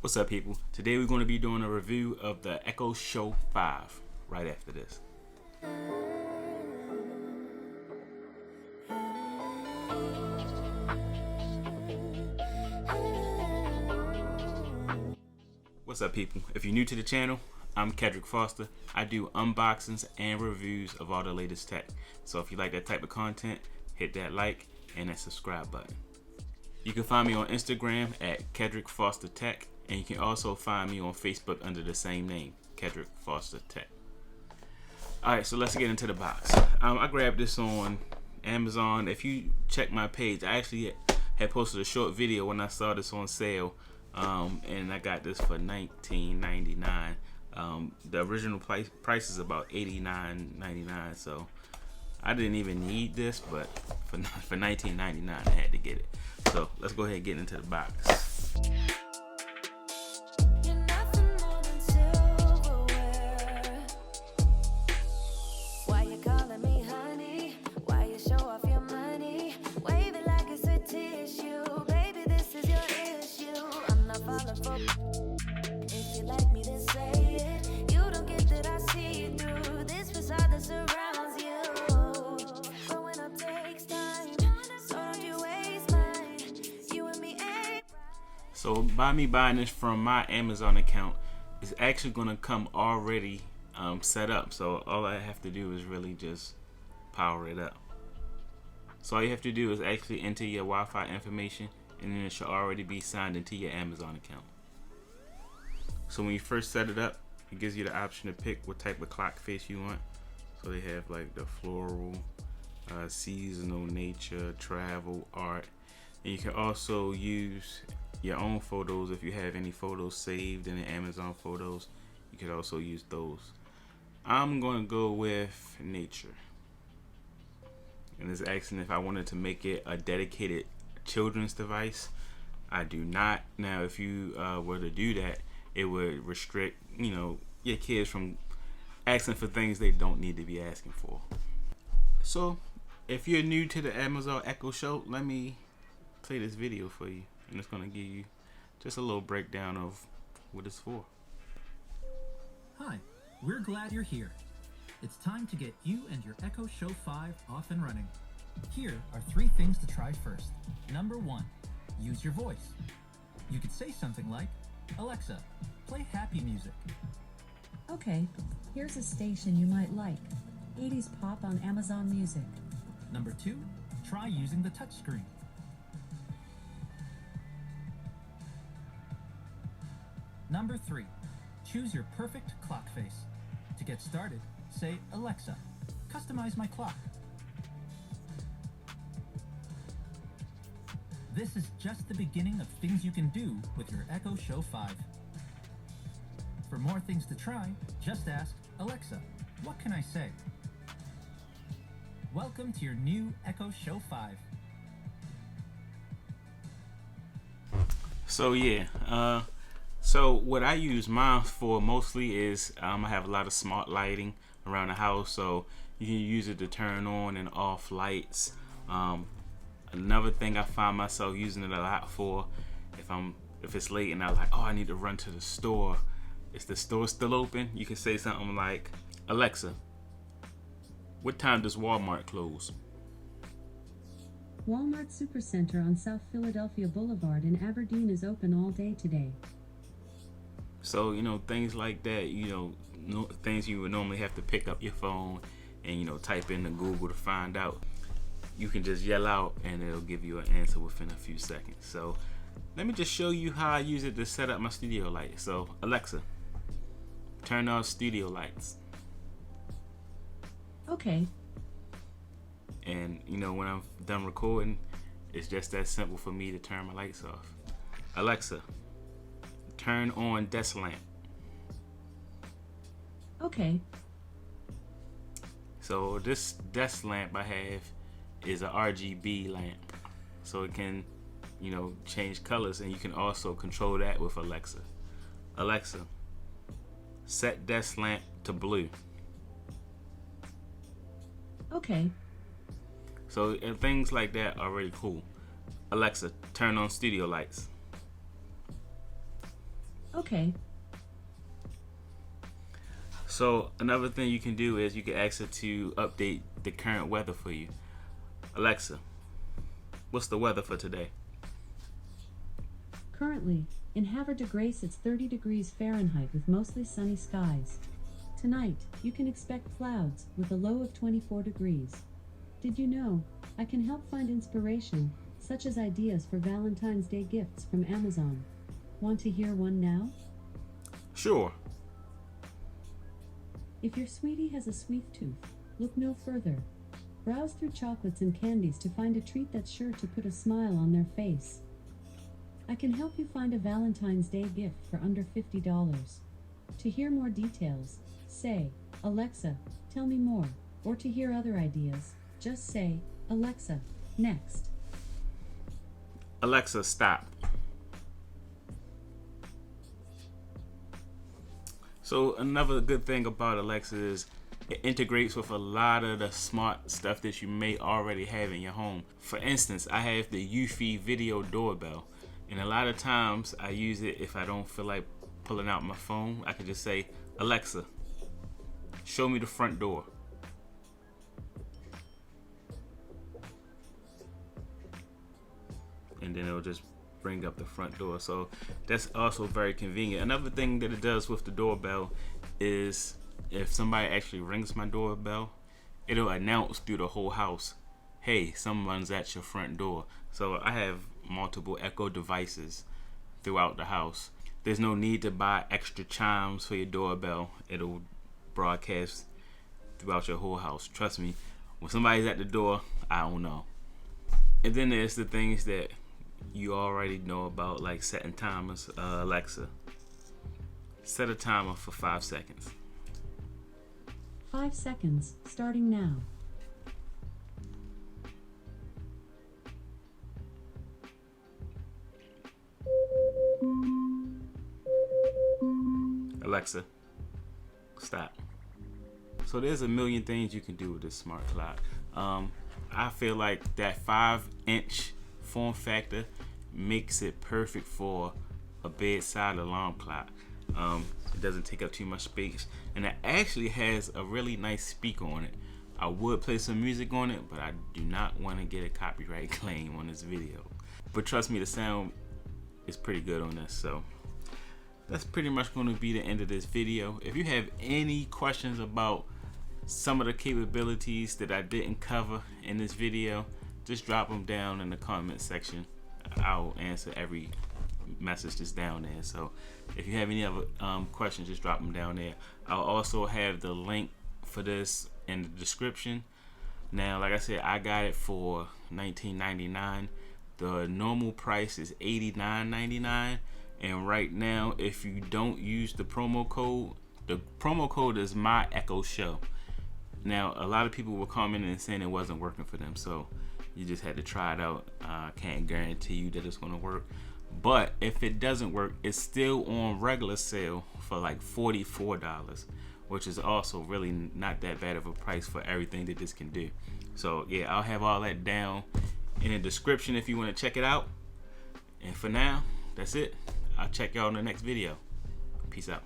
What's up, people? Today we're going to be doing a review of the Echo Show 5 right after this. What's up, people? If you're new to the channel, I'm Kedrick Foster. I do unboxings and reviews of all the latest tech. So if you like that type of content, hit that like and that subscribe button. You can find me on Instagram at KEDRICKFOSTERTECH, and you can also find me on Facebook under the same name, KEDRICKFOSTERTECH. Alright, so let's get into the box. I grabbed this on Amazon. If you check my page, I actually had posted a short video when I saw this on sale, and I got this for $19.99. The original price is about $89.99, so I didn't even need this, but for $19.99 I had to get it. So let's go ahead and get into the box. So by me buying this from my Amazon account, it's actually going to come already set up. So all I have to do is really just power it up. So all you have to do is actually enter your Wi-Fi information, and then it should already be signed into your Amazon account. So when you first set it up, it gives you the option to pick what type of clock face you want. So they have like the floral, seasonal, nature, travel, art, and you can also use your own photos. If you have any photos saved in the Amazon photos, you could also use those. I'm going to go with nature, and it's asking if I wanted to make it a dedicated children's device. I do not. Now if you were to do that, it would restrict your kids from asking for things they don't need to be asking for. So if you're new to the Amazon Echo Show, let me play this video for you, and it's going to give you just a little breakdown of what it's for. Hi, we're glad you're here. It's time to get you and your Echo Show 5 off and running. Here are 3 things to try first. Number 1, use your voice. You could say something like, Alexa, play happy music. Okay, here's a station you might like. 80s pop on Amazon Music. Number 2, try using the touchscreen. Number 3, choose your perfect clock face. To get started, say, Alexa, customize my clock. This is just the beginning of things you can do with your Echo Show 5. For more things to try, just ask, Alexa, what can I say? Welcome to your new Echo Show 5. So yeah, so what I use mine for mostly is I have a lot of smart lighting around the house, so you can use it to turn on and off lights. Another thing I find myself using it a lot for, if it's late and I'm like, oh, I need to run to the store. Is the store still open? You can say something like, Alexa, what time does Walmart close? Walmart Supercenter on South Philadelphia Boulevard in Aberdeen is open all day today. So, things like that, things you would normally have to pick up your phone and, type into Google to find out. You can just yell out and it'll give you an answer within a few seconds. So let me just show you how I use it to set up my studio light. So Alexa, turn on studio lights. Okay. And when I'm done recording, it's just that simple for me to turn my lights off. Alexa, turn on desk lamp. Okay. So this desk lamp I have is a RGB lamp, so it can change colors, and you can also control that with Alexa. Alexa, set desk lamp to blue. Okay. So things like that are really cool. Alexa, turn on studio lights. Okay. So another thing you can do is you can ask it to update the current weather for you. Alexa, what's the weather for today? Currently, in Havre de Grace it's 30 degrees Fahrenheit with mostly sunny skies. Tonight, you can expect clouds with a low of 24 degrees. Did you know, I can help find inspiration, such as ideas for Valentine's Day gifts from Amazon. Want to hear one now? Sure. If your sweetie has a sweet tooth, look no further. Browse through chocolates and candies to find a treat that's sure to put a smile on their face. I can help you find a Valentine's Day gift for under $50. To hear more details, say, Alexa, tell me more, or to hear other ideas, just say, Alexa, next. Alexa, stop. So another good thing about Alexa is it integrates with a lot of the smart stuff that you may already have in your home. For instance, I have the Eufy video doorbell, and a lot of times I use it if I don't feel like pulling out my phone. I can just say, Alexa, show me the front door. And then it'll just bring up the front door. So that's also very convenient. Another thing that it does with the doorbell is if somebody actually rings my doorbell, it'll announce through the whole house, hey, someone's at your front door. So I have multiple Echo devices throughout the house. There's no need to buy extra chimes for your doorbell. It'll broadcast throughout your whole house. Trust me, when somebody's at the door, I don't know. And then there's the things that you already know about, like setting timers. Alexa, set a timer for 5 seconds. 5 seconds, starting now. Alexa, stop. So there's a million things you can do with this smart clock. I feel like that 5-inch form factor makes it perfect for a bedside alarm clock. It doesn't take up too much space, and it actually has a really nice speaker on it. I would play some music on it, but I do not want to get a copyright claim on this video. But trust me, the sound is pretty good on this. So that's pretty much going to be the end of this video. If you have any questions about some of the capabilities that I didn't cover in this video, just drop them down in the comment section. I'll answer every message that's down there. So if you have any other questions, just drop them down there. I'll also have the link for this in the description. Now, like I said, I got it for $19.99. The normal price is $89.99, and right now, if you don't use the promo code is my Echo Show. Now, a lot of people were commenting and saying it wasn't working for them, so you just had to try it out. I can't guarantee you that it's going to work, but if it doesn't work, it's still on regular sale for like $44, which is also really not that bad of a price for everything that this can do. So yeah, I'll have all that down in the description if you want to check it out. And for now, that's it. I'll check y'all in the next video. Peace out.